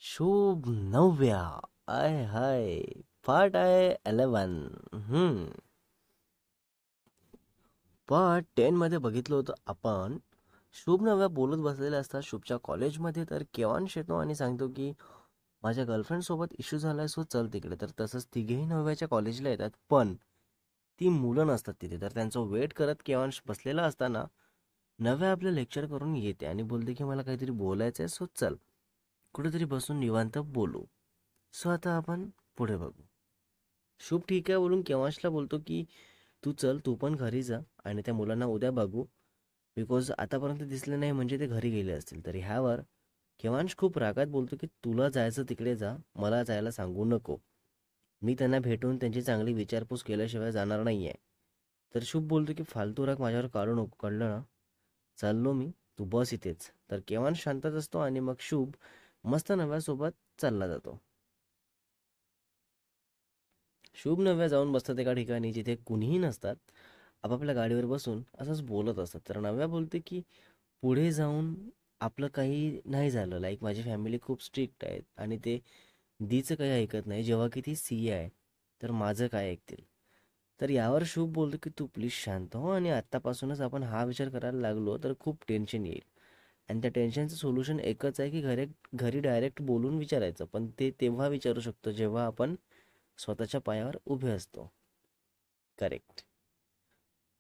शुभ नवव्या. I high. Part आहे 11. पार्ट 10 मध्ये बघितलं होतं आपण. शुभ नव्या बोलत बसलेले असतात शुभच्या कॉलेजमध्ये, तर केवांश येतो आणि सांगतो की माझ्या गर्लफ्रेंड सोबत इश्यू झालाय, सो चल तिकडे. तर तसंच तिघेही नव्याच्या कॉलेजला येतात, पण ती मुलं नसतात तिथे. तर त्यांचं वेट करत केवांश बसलेला असताना नव्या आपलं लेक्चर करून येते आणि बोलते की मला काहीतरी बोलायचं आहे, सो चल कुठेतरी बसून निवांत बोलू. सो आता आपण पुढे बघू. शुभ ठीक आहे बोलून केव्हाशला बोलतो की तू चल, तू पण घरी जा आणि त्या मुलांना उद्या बघू, बिकॉज आतापर्यंत दिसले नाही म्हणजे ते घरी गेले असतील. तर ह्यावर केव्हांश खूप रागात बोलतो की तुला जायचं तिकडे जा, मला जायला सांगू नको. मी त्यांना भेटून त्यांची चांगली विचारपूस केल्याशिवाय जाणार नाही आहे. तर शुभ बोलतो की फालतू राग माझ्यावर काढू नको, कळलं ना? चाललो मी, तू बस इथेच. तर केव्हांश शांतच असतो आणि मग शुभ मस्त नव्यासोबत चालला जातो. शुभ नव्या जाऊन बसतात एका ठिकाणी जिथे कुणीही नसतात. आपापल्या गाडीवर बसून असंच बोलत असतात. तर नव्या बोलते की पुढे जाऊन आपलं काही नाही झालं, लाईक माझी फॅमिली खूप स्ट्रिक्ट आहेत आणि ते दीचं काही ऐकत नाही, जेव्हा की ती सी आहे. तर माझं काय ऐकतील? तर यावर शुभ बोलतो की तू प्लीज शांत हो, आणि आत्तापासूनच आपण हा विचार करायला लागलो तर खूप टेन्शन येईल. आणि त्या टेन्शनचं सोल्युशन एकच आहे की घरी घरी डायरेक्ट बोलून विचारायचं, पण ते तेव्हा विचारू शकतो जेव्हा आपण स्वतःच्या पायावर उभे असतो. करेक्ट.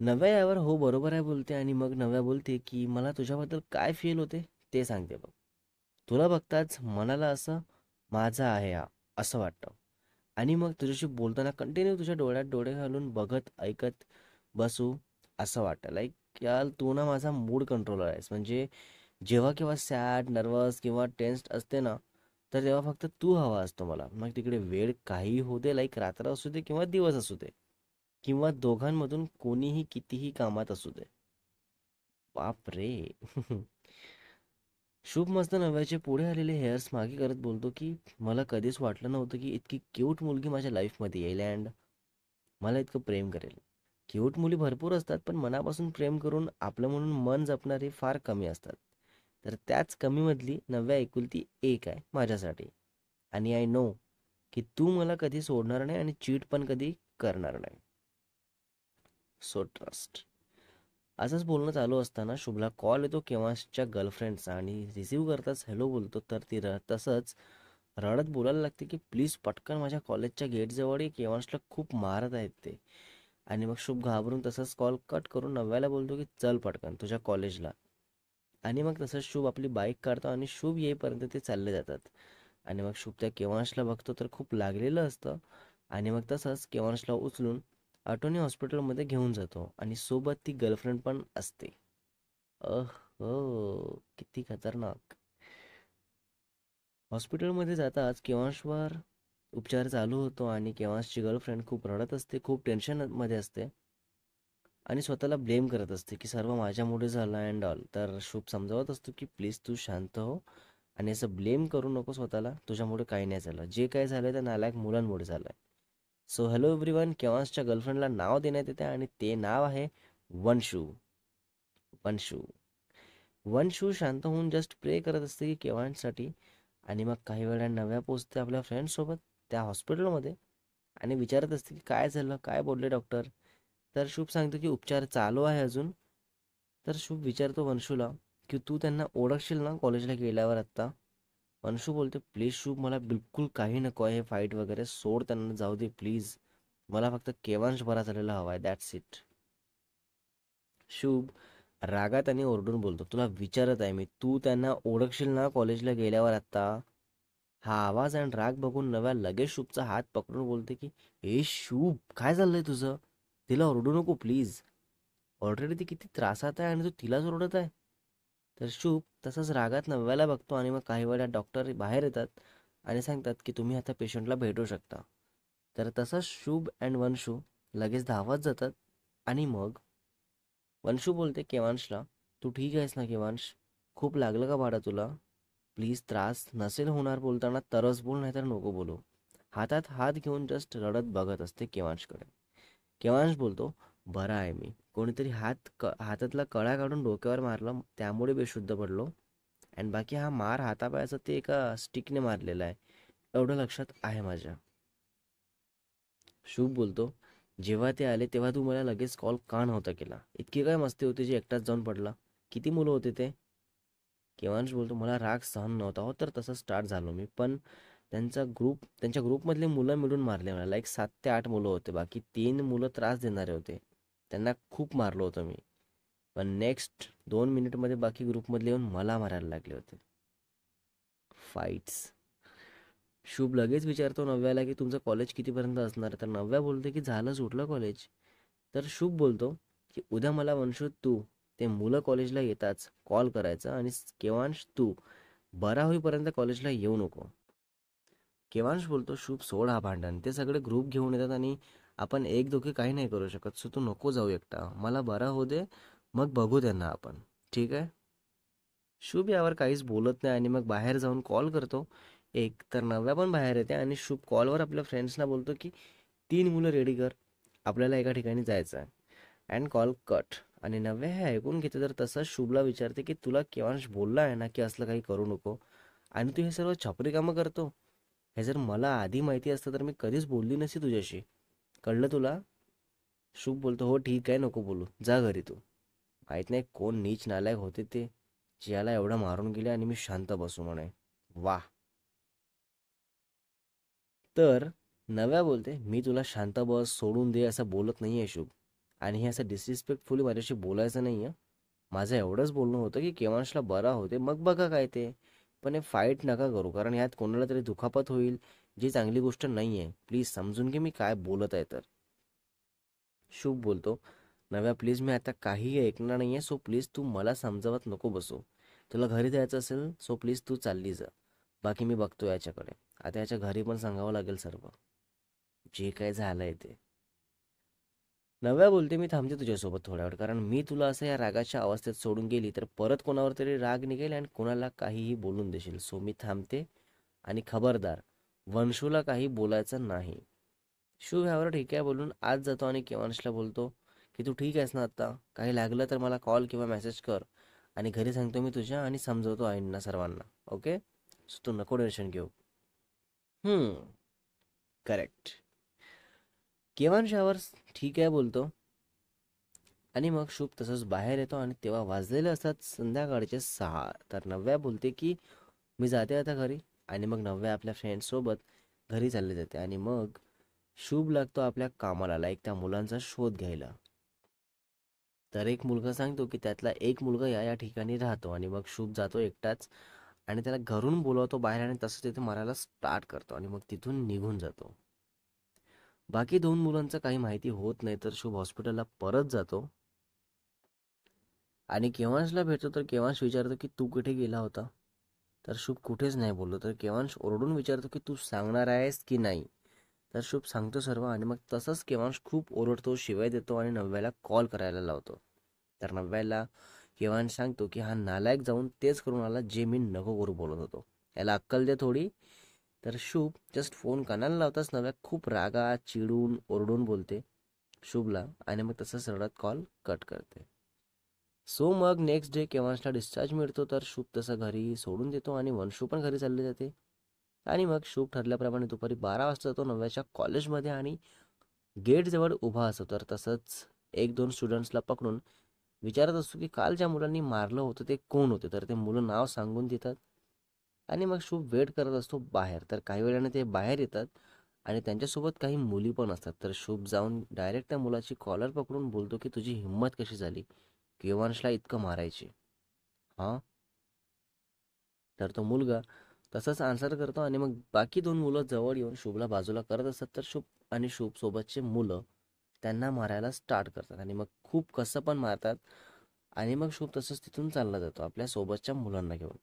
नव्या यावर हो बरोबर आहे बोलते आणि मग नव्या बोलते की मला तुझ्याबद्दल काय फील होते ते सांगते बघ. तुला बघताच मनाला असं माझा आहे हा असं वाटतं. आणि मग तुझ्याशी बोलताना कंटिन्यू तुझ्या डोळ्यात डोळे घालून बघत ऐकत बसू असं वाटतं. लाईक यार तू ना माझा मूड कंट्रोलर आहेस. म्हणजे जेव्हा केव्हा सॅड, नर्वस किंवा टेन्स्ड असते ना, तर तेव्हा फक्त तू हवा असतो मला. मग तिकडे वेळ काही होऊ दे, लाईक रात्र असू दे किंवा दिवस असू दे, किंवा दोघांमधून कोणीही कितीही कामात असू दे. बाप रे. शुभ मस्त नव्याचे पुढे आलेले हेअर्स मागे करत बोलतो की मला कधीच वाटलं नव्हतं की इतकी क्यूट मुलगी माझ्या लाईफमध्ये येईल अँड मला इतकं प्रेम करेल. क्यूट मुली भरपूर असतात, पण मनापासून प्रेम करून आपलं म्हणून मन जपणारे फार कमी असतात. तर त्याच कमीमधली नव्या एकुलती एक आहे माझ्यासाठी. आणि आय नो की तू मला कधी सोडणार नाही आणि चीट पण कधी करणार नाही. So trust. असंच बोलणं चालू असताना शुभला कॉल येतो केव्हाच्या गर्लफ्रेंडचा आणि रिसीव्ह करताच हॅलो बोलतो. तर ती तसंच रडत बोलायला लागते की प्लीज पटकन माझ्या कॉलेजच्या गेटजवळ ये, केव्हाशला खूप मारत आहेत ते. आणि मग शुभ घाबरून तसंच कॉल कट करून नव्याला बोलतो की चल पटकन तुझ्या कॉलेजला. आणि मग तसंच शुभ आपली बाईक काढतो आणि शुभ येईपर्यंत ते चालले जातात. आणि मग शुभ त्या केव्हांशला बघतो तर खूप लागलेलं असतं. आणि मग तसंच केव्हांशला उचलून ऑटोने हॉस्पिटलमध्ये घेऊन जातो आणि सोबत ती गर्लफ्रेंड पण असते. अह हो, किती खतरनाक. हॉस्पिटलमध्ये जाताच केव्हांशवर उपचार चालू होतो आणि केव्हांशची गर्लफ्रेंड खूप रडत असते, खूप टेन्शनमध्ये असते आणि स्वतःला ब्लेम करत असते की सर्व माझ्यामुळे झालं अँड ऑल. तर शुभ समजावत असतो की प्लीज तू शांत हो आणि असं ब्लेम करू नको स्वतःला, तुझ्यामुळे काही नाही झालं. जे काही झालं त्या नालायक मुलांमुळे झालं. सो हॅलो एव्हरीवन, केव्हांशच्या गर्लफ्रेंडला नाव देण्यात येते आणि ते नाव आहे वंशू. वंशू. वंशू शांत होऊन जस्ट प्रे करत असते की केव्हांसाठी. आणि मग काही वेळा नव्या पोचते आपल्या फ्रेंड्ससोबत त्या हॉस्पिटलमध्ये आणि विचारत असते की काय झालं, काय बोलले डॉक्टर. तर शुभ सांगतो की उपचार चालू आहे अजून. तर शुभ विचारतो वंशूला की तू त्यांना ओळखशील ना कॉलेजला गेल्यावर आत्ता? वंशू बोलते प्लीज शुभ, मला बिलकुल काही नको आहे, फाईट वगैरे सोड, त्यांना जाऊ दे प्लीज. मला फक्त केव्हांश बरा झालेला हवा आहे, दॅट्स इट. शुभ रागात आणि ओरडून बोलतो तुला विचारत आहे मी, तू त्यांना ओळखशील ना कॉलेजला गेल्यावर आत्ता? हा आवाज आणि राग बघून नव्या लगेच शुभचा हात पकडून बोलते की ए शुभ, काय चाललंय तुझं? तिला ओरडू नको प्लीज. ऑलरेडी ती किती त्रासात आहे आणि तू तिलाच ओरडत आहे. तर शुभ तसंच रागात नव्याला बघतो आणि मग काही वेळा डॉक्टर बाहेर येतात आणि सांगतात की तुम्ही आता पेशंटला भेटू शकता. तर तसंच शुभ अँड वंशू लगेच धावत जातात. आणि मग वंशू बोलते केवांशला, तू ठीक आहेस ना केवांश? खूप लागलं का भाडा तुला? प्लीज त्रास नसेल होणार बोलताना तरच बोल, नाहीतर नको बोलू. हातात हात घेऊन जस्ट रडत बघत असते केवांशकडे. केवांश बोलतो बरा आहे मी, कोणीतरी हातातला कळा काढून डोक्यावर मारला त्यामुळे बेशुद्ध पडलो. आणि बाकी हा मार हातापायाचा ते एका स्टिकने मारलेला आहे, एवढं लक्षात आहे माझ्या. शुभ बोलतो, जेव्हा ते आले तेव्हा तू मला लगेच कॉल का नव्हता केला? इतकी काय मस्ती होती जे एकटाच जाऊन पडला? किती मुलं होते ते? केव्हांश बोलतो, मला राग सहन नव्हता हो, तर तसं स्टार्ट झालो मी. पण त्यांच्या ग्रुपमधले मुलं मिळून मारले मला. लाईक 7 ते 8 मुलं होते. बाकी 3 मुलं त्रास देणारे होते. त्यांना खूप मारलं होतं मी. पण नेक्स्ट 2 मिनिटमध्ये बाकी ग्रुपमधले येऊन मला मारायला लागले होते. फाईट्स. शुभ लगेच विचारतो नव्याला की तुमचं कॉलेज कितीपर्यंत असणार आहे? तर नव्या बोलते की झालं, सुटलं कॉलेज. तर शुभ बोलतो की उद्या मला वंशू तू ते मुलं कॉलेजला येताच कॉल करायचा आणि केव्हांश तू बरा होईपर्यंत कॉलेजला येऊ नको. केव्हांश बोलतो, शुभ सोड हा भांडण, ते सगळे ग्रुप घेऊन येतात आणि आपण एक दोघे काही नाही करू शकत, सो तू नको जाऊ एकटा, मला बरा होऊ दे, मग बघू त्यांना आपण. ठीक आहे. शुभ यावर काहीच बोलत नाही आणि मग बाहेर जाऊन कॉल करतो. एक तर नव्या पण बाहेर येते आणि शुभ कॉलवर आपल्या फ्रेंड्सना बोलतो की 3 मुलं रेडी कर, आपल्याला एका ठिकाणी जायचं आहे. And call cut. आणि नव्या हे ऐकून घेते तर तसंच शुभला विचारते की तुला केव्हांश बोलला आहे ना की असलं काही करू नको, आणि तू हे सर्व छपरी कामं करतो? हे जर मला आधी माहिती असतं तर मी कधीच बोलली नसती तुझ्याशी, कळलं तुला? शुभ बोलतो, हो ठीक आहे, नको बोलू, जा घरी तू. माहीत नाही कोण नीच नालायक होते ते, जियाला एवढं मारून गेले आणि मी शांत बसू म्हणे. वाह. तर नव्या बोलते, मी तुला शांत बस, सोडून दे असं बोलत नाही आहे शुभ, आणि हे असं डिसरिस्पेक्टफुली माझ्याशी बोलायचं नाही आहे. माझं एवढंच बोलणं होतं की केव्हांशला बरा होते मग बघा काय ते, पण हे फाईट नका करू, कारण ह्यात कोणाला तरी दुखापत होईल, जी चांगली गोष्ट नाही आहे. प्लीज समजून घे मी काय बोलत आहे तर. शुभ बोलतो, नव्या प्लीज मी आता काही ऐकणार नाही आहे, सो प्लीज तू मला समजावत नको बसू. तुला घरी जायचं असेल सो प्लीज तू चालली जा, बाकी मी बघतो याच्याकडे. आता याच्या घरी पण सांगावं लागेल सर्व जे काय झालंय ते. नव्या बोलते, मी थांबते तुझ्यासोबत थोड्या वेळ, कारण मी तुला असं या रागाच्या अवस्थेत सोडून गेली तर परत कोणावर तरी राग निघेल आणि कोणाला काहीही बोलून देशील, सो मी थांबते. आणि खबरदार, वंशूला काही बोलायचं नाही. शिव ह्यावर ठीक आहे बोलून आत जातो आणि केवांशला बोलतो की तू ठीक आहेस ना आता? काही लागलं तर मला कॉल किंवा मेसेज कर, आणि घरी सांगतो मी तुझ्या आणि समजवतो आईंना सर्वांना. ओके, सो तू नको टेन्शन घेऊ. करेक्ट. केवांश यावर ठीक आहे बोलतो आणि मग शुभ तसंच बाहेर येतो आणि तेव्हा वाजलेले असतात संध्याकाळचे 6. तर नव्या बोलते की मी जाते आता घरी, आणि मग नव्या आपल्या फ्रेंड्ससोबत घरी चालले जाते आणि मग शुभ लागतो आपल्या कामाला, लाईक त्या मुलांचा शोध घ्यायला. तर एक मुलगा सांगतो की त्यातला एक मुलगा या या ठिकाणी राहतो, आणि मग शुभ जातो एकटाच आणि त्याला घरून बोलवतो बाहेर आणि तसं तिथे मारायला स्टार्ट करतो आणि मग तिथून निघून जातो. बाकी 2 मुलांचं काही माहिती होत नाही, तर शुभ हॉस्पिटलला परत जातो आणि केव्हांशला भेटतो. तर केव्हांश विचारतो की तू कुठे गेला होता? तर शुभ कुठेच नाही बोललो. तर केव्हांश ओरडून विचारतो की तू सांगणार आहेस की नाही? तर शुभ सांगतो सर्व, आणि मग तसंच केव्हांश खूप ओरडतो, शिवाय देतो आणि नव्याला कॉल करायला लावतो. तर नव्याला केव्हांश सांगतो की हा नालायक जाऊन तेच करून आला जे मी नको करू बोलत होतो, याला अक्कल दे थोडी. तर शुभ जस्ट फोन कानाला लावताच नव्या खूप रागात, चिडून, ओरडून बोलते शुभला, आणि मग तसंच रडत कॉल कट करते. सो मग नेक्स्ट डे केव्हांशला डिस्चार्ज मिळतो, तर शुभ तसं घरी सोडून देतो आणि वंशू पण घरी चालली जाते. आणि मग शुभ ठरल्याप्रमाणे दुपारी 12 वाजता जातो नव्याच्या कॉलेजमध्ये आणि गेटजवळ उभा असतो. तर तसंच 1-2 स्टुडंट्सला पकडून विचारत असतो की काल ज्या मुलांनी मारलं होतं ते कोण होते? तर ते मुलं नाव सांगून देतात आणि मग शुभ वेट करत असतो बाहेर. तर काही वेळाने ते बाहेर येतात आणि त्यांच्यासोबत काही मुली पण असतात. तर शुभ जाऊन डायरेक्ट त्या मुलाची कॉलर पकडून बोलतो की तुझी हिंमत कशी झाली केवांशला इतकं मारायची? हां. तर तो मुलगा तसंच आन्सर करतो आणि मग बाकी 2 मुलं जवळ येऊन शुभला बाजूला करत असतात. तर शुभ आणि शुभ सोबतचे मुलं त्यांना मारायला स्टार्ट करतात आणि मग खूप कसं पण मारतात. आणि मग शुभ तसंच तिथून चालला जातो आपल्या सोबतच्या मुलांना घेऊन,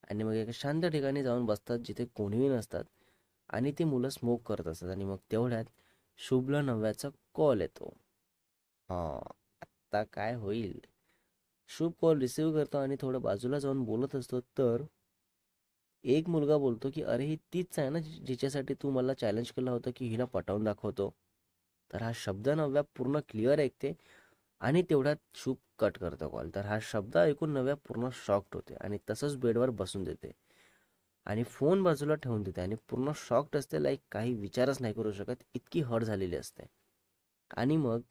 आणि मग एका शांत ठिकाणी जाऊन बसतात जिथे कोणीही नसतात, आणि ती मुलं स्मोक करत असतात. आणि मग तेवढ्यात शुभला नव्याचा कॉल येतो. हां, आता काय होईल? शुभ कॉल रिसीव्ह करतो आणि थोडं बाजूला जाऊन बोलत असतो. तर एक मुलगा बोलतो की अरे ही तीच आहे ना जिच्यासाठी तू मला चॅलेंज केलं होतं की हिला पटवून दाखवतो. तर हा शब्द नव्या पूर्ण क्लिअर ऐकते आणि तेवढ्यात शुभ कट करतो कॉल. तर हा शब्द ऐकून नव्या पूर्ण शॉक्ड होते आणि तसंच बेडवर बसून देते आणि फोन बाजूला ठेवून देते आणि पूर्ण शॉक्ड असते, लाईक काही विचारच नाही करू शकत, इतकी हर्ट झालेली असते. आणि मग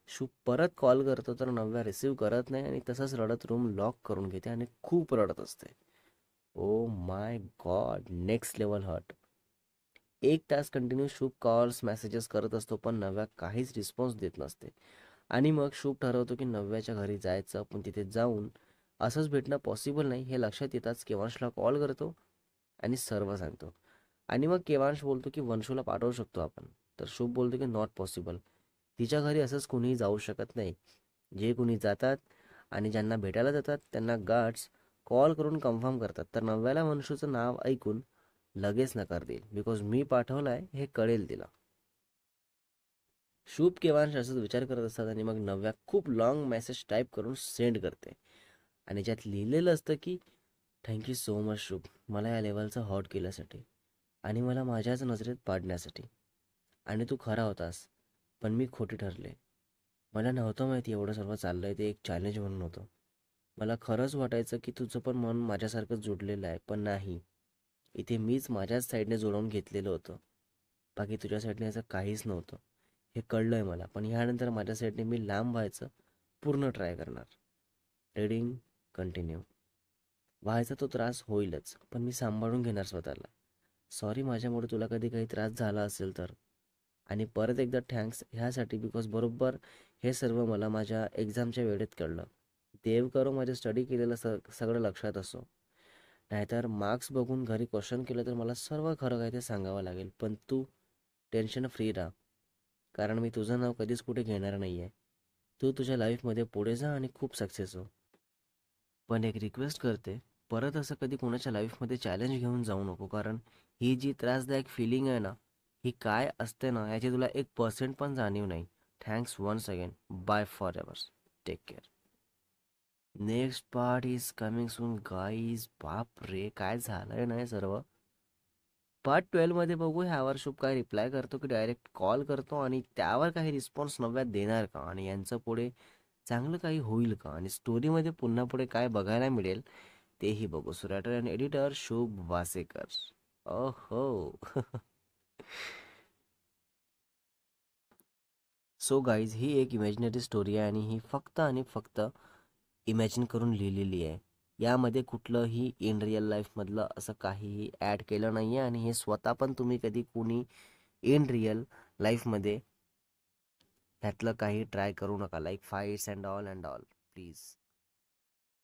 शुभ परत कॉल करतो तर नव्या रिसीव करत नाही आणि तसंच रडत रूम लॉक करून घेते आणि खूप रडत असते. Oh my god, next level hurt. 1 तास कंटिन्यू शुभ कॉल्स मेसेजेस करत असतो पण नव्या काहीच रिस्पॉन्स देत नसते. आणि मग शुभ ठरवतो की नव्याच्या घरी जायचं, पण तिथे जाऊन असंच भेटणं पॉसिबल नाही हे लक्षात येताच केवांशला कॉल करतो आणि सर्व सांगतो. आणि मग केवांश बोलतो की वंशूला पाठवू शकतो आपण. तर शुभ बोलतो की नॉट पॉसिबल. तिच्या घरी असंच कोणीही जाऊ शकत नाही. जे कोणी जातात आणि ज्यांना भेटायला जातात त्यांना गार्ड्स कॉल करून कन्फर्म करतात. तर नव्याला वंशूचं नाव ऐकून लगेच नकार देईल, बिकॉज मी पाठवलाय हे कळेल तिला. शुभ केवांश असंच विचार करत असतात आणि मग नव्या खूप लॉंग मेसेज टाईप करून सेंड करते आणि ज्यात लिहिलेलं असतं की थँक्यू सो मच शुभ, मला या लेवलचं हॉट केल्यासाठी आणि मला माझ्याच नजरेत पाडण्यासाठी. आणि तू खरा होतास, पण मी खोटी ठरले. मला नव्हतं माहिती एवढं सर्व चाललंय ते एक चॅलेंज म्हणून होतं. मला खरंच वाटायचं की तुझं पण मन माझ्यासारखं जुडलेलं आहे, पण नाही. इथे मीच माझ्याच साईडने जुळवून घेतलेलं होतं. बाकी तुझ्या साईडने असं काहीच नव्हतं. हे कळलंय मला, पण ह्यानंतर माझ्या साईडने मी लांब व्हायचं पूर्ण ट्राय करणार. Reading continue. व्हायचा तो त्रास होईलच, पण मी सांभाळून घेणार स्वतःला. सॉरी माझ्यामुळे तुला कधी काही त्रास झाला असेल तर. आणि परत एकदा थँक्स ह्यासाठी, बिकॉज बरोबर हे सर्व मला माझ्या एक्झामच्या वेळेत कळलं. देव करो माझे स्टडी केलेलं सगळं लक्षात असो. नाहीतर मार्क्स बघून घरी क्वेश्चन केलं तर मला सर्व खरं काय ते सांगावं लागेल. पण तू टेन्शन फ्री राहा, कारण मी तुझं नाव कधीच कुठे घेणार नाही आहे. तू तुझ्या लाईफमध्ये पुढे जा आणि खूप सक्सेस हो. पण एक रिक्वेस्ट करते, परत असं कधी कोणाच्या लाईफमध्ये चॅलेंज घेऊन जाऊ नको, कारण ही जी त्रासदायक फिलिंग आहे ना, ही काय असते ना याची तुला 1% पण जाणीव नाही. Thanks once again. Bye for ever. Take care. Next part is coming soon guys. बाप रे, काय झालंय नाही सर्व. पार्ट 12 मध्ये बघू ह्यावर शुभ काय रिप्लाय करतो की डायरेक्ट कॉल करतो आणि त्यावर काही रिस्पॉन्स नव्यात देणार का, आणि यांचं पुढे चांगलं काही होईल का, आणि स्टोरीमध्ये पुन्हा पुढे काय बघायला मिळेल तेही बघू. सो रायटर अँड एडिटर शुभ वासेकर. ओहो. सो गाईज, ही एक इमॅजिनरी स्टोरी आहे आणि ही फक्त आणि फक्त इमॅजिन करून लिहिलेली आहे. यामध्ये कुठलंही इन रिअल लाईफमधलं असं काहीही ॲड केलं नाही आहे आणि हे स्वतः पण तुम्ही कधी कोणी इन रिअल लाईफमध्ये त्यातलं काही ट्राय करू नका, like fights and all please.